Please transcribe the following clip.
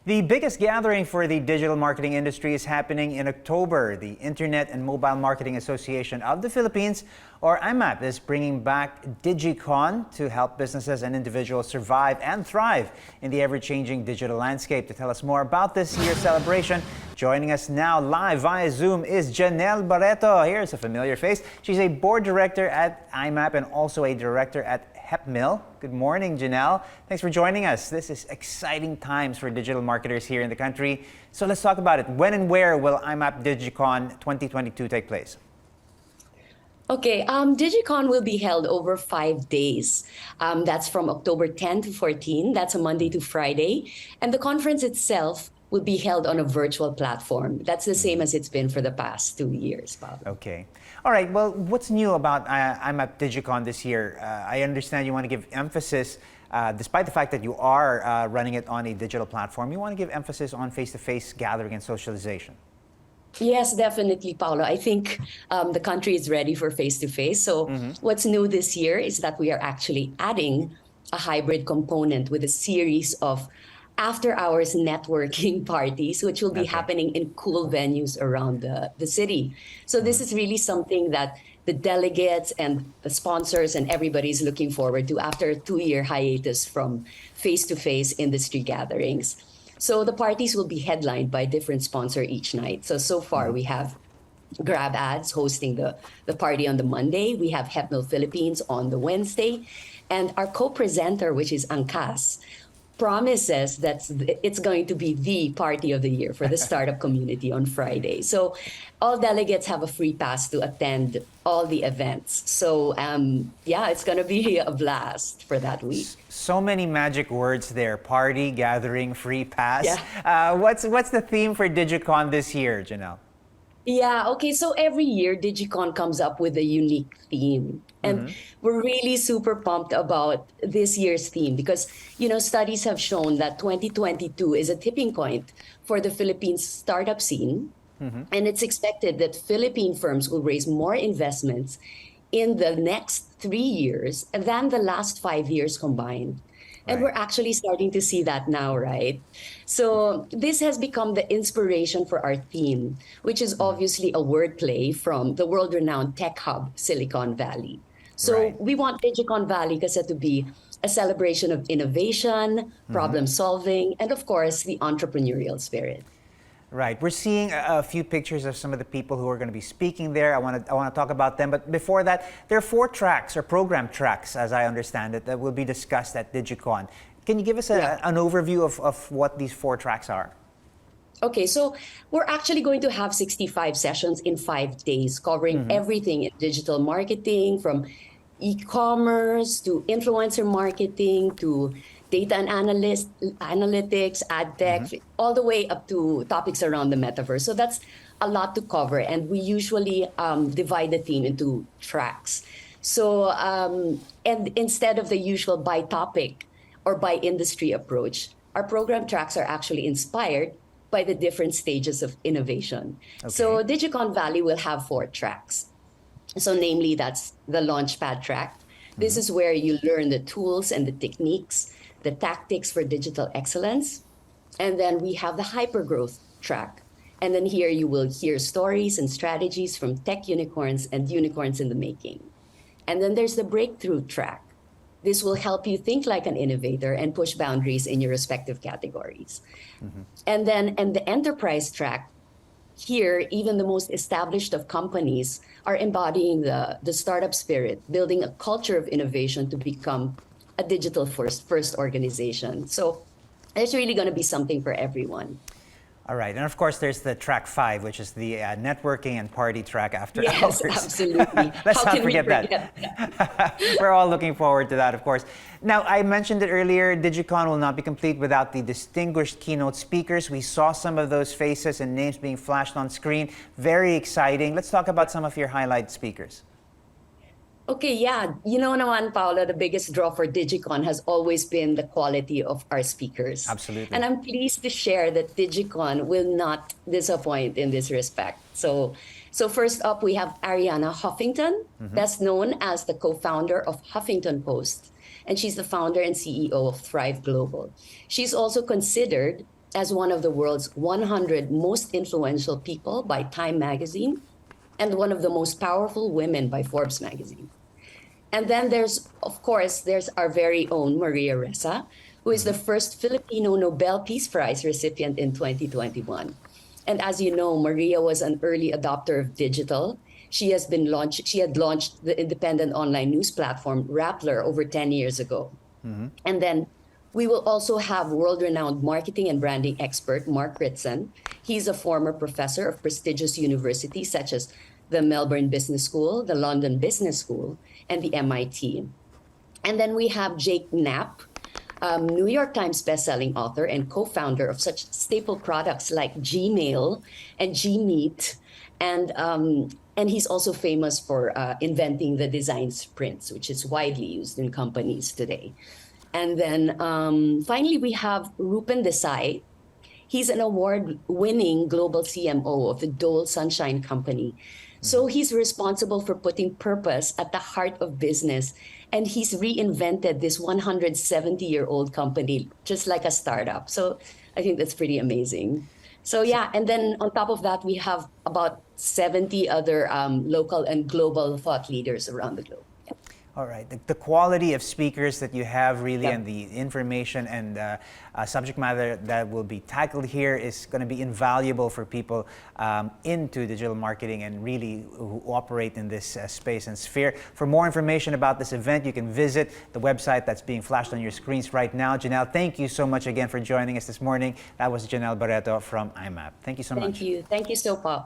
The biggest gathering for the digital marketing industry is happening in October. The Internet and Mobile Marketing Association of the Philippines, or IMMAP, is bringing back Digicon to help businesses and individuals survive and thrive in the ever-changing digital landscape. To tell us more about this year's celebration, joining us now live via Zoom is Janelle Barreto. Here's a familiar face. She's a board director at IMMAP and also a director at HEPMIL. Good morning, Janelle. Thanks for joining us. This is exciting times for digital marketers here in the country. So let's talk about it. When and where will IMMAP Digicon 2022 take place? Okay, Digicon will be held over 5 days. That's from October 10 to 14. That's a Monday to Friday. And the conference itself will be held on a virtual platform. That's the same as it's been for the past 2 years, Bob. Okay. All right. Well, what's new about IMMAP Digicon this year? I understand you want to give emphasis, despite the fact that you are running it on a digital platform, you want to give emphasis on face-to-face gathering and socialization. Yes, definitely, Paolo. I think the country is ready for face-to-face. So what's new this year is that we are actually adding a hybrid component with a series of after-hours networking parties, which will be happening in cool venues around the city. So this is really something that the delegates and the sponsors and everybody is looking forward to after a 2-year hiatus from face-to-face industry gatherings. So the parties will be headlined by a different sponsor each night. So far we have Grab Ads hosting the party on the Monday. We have HEPMIL Philippines on the Wednesday. And our co-presenter, which is Angkas, promises that it's going to be the party of the year for the startup community on Friday. So all delegates have a free pass to attend all the events. So yeah, it's going to be a blast for that week. So many magic words there: party, gathering, free pass. Yeah. What's the theme for Digicon this year, Janelle? Yeah, okay. So every year, Digicon comes up with a unique theme. And we're really super pumped about this year's theme because, you know, studies have shown that 2022 is a tipping point for the Philippines startup scene. And it's expected that Philippine firms will raise more investments in the next 3 years than the last 5 years combined. And we're actually starting to see that now, right? So this has become the inspiration for our theme, which is obviously a wordplay from the world-renowned tech hub, Silicon Valley. So we want Digicon Valley kasi to be a celebration of innovation, problem solving, and of course, the entrepreneurial spirit. Right. We're seeing a few pictures of some of the people who are going to be speaking there. I want to talk about them. But before that, there are 4 tracks or program tracks, as I understand it, that will be discussed at Digicon. Can you give us an overview of what these 4 tracks are? Okay, so we're actually going to have 65 sessions in 5 days, covering everything in digital marketing, from e-commerce to influencer marketing to data and analytics, ad tech, all the way up to topics around the metaverse. So that's a lot to cover. And we usually divide the theme into tracks. So, and instead of the usual by topic or by industry approach, our program tracks are actually inspired by the different stages of innovation. So Digicon Valley will have 4 tracks. So namely, that's the Launchpad track. This is where you learn the tools and the techniques, the tactics for digital excellence. And then we have the Hypergrowth track. And then here you will hear stories and strategies from tech unicorns and unicorns in the making. And then there's the Breakthrough track. This will help you think like an innovator and push boundaries in your respective categories. And the Enterprise track, here, even the most established of companies are embodying the startup spirit, building a culture of innovation to become a digital first organization. So there's really going to be something for everyone. All right. And of course, there's the track 5, which is the networking and party track after hours. Yes, absolutely. Let's not forget that. We're all looking forward to that, of course. Now, I mentioned it earlier, Digicon will not be complete without the distinguished keynote speakers. We saw some of those faces and names being flashed on screen. Very exciting. Let's talk about some of your highlight speakers. Okay, yeah. You know naman, Paula, the biggest draw for Digicon has always been the quality of our speakers. Absolutely. And I'm pleased to share that Digicon will not disappoint in this respect. So first up, we have Arianna Huffington, best known as the co-founder of Huffington Post. And she's the founder and CEO of Thrive Global. She's also considered as one of the world's 100 most influential people by Time magazine and one of the most powerful women by Forbes magazine. And then there's our very own Maria Ressa, who is the first Filipino Nobel Peace Prize recipient in 2021. And as you know, Maria was an early adopter of digital. She had launched the independent online news platform Rappler over 10 years ago. And then we will also have world-renowned marketing and branding expert Mark Ritson. He's a former professor of prestigious universities such as the Melbourne Business School, the London Business School, and the MIT. And then we have Jake Knapp, New York Times bestselling author and co-founder of such staple products like Gmail and Gmeet, and he's also famous for inventing the design sprints, which is widely used in companies today. And then finally, we have Rupen Desai. He's an award-winning global CMO of the Dole Sunshine Company. So he's responsible for putting purpose at the heart of business. And he's reinvented this 170-year-old company, just like a startup. So I think that's pretty amazing. So yeah, and then on top of that, we have about 70 other local and global thought leaders around the globe. All right. The quality of speakers that you have really and the information and subject matter that will be tackled here is going to be invaluable for people into digital marketing and really who operate in this space and sphere. For more information about this event, you can visit the website that's being flashed on your screens right now. Janelle, thank you so much again for joining us this morning. That was Janelle Barreto from IMMAP. Thank you so much. Thank you. Thank you so much.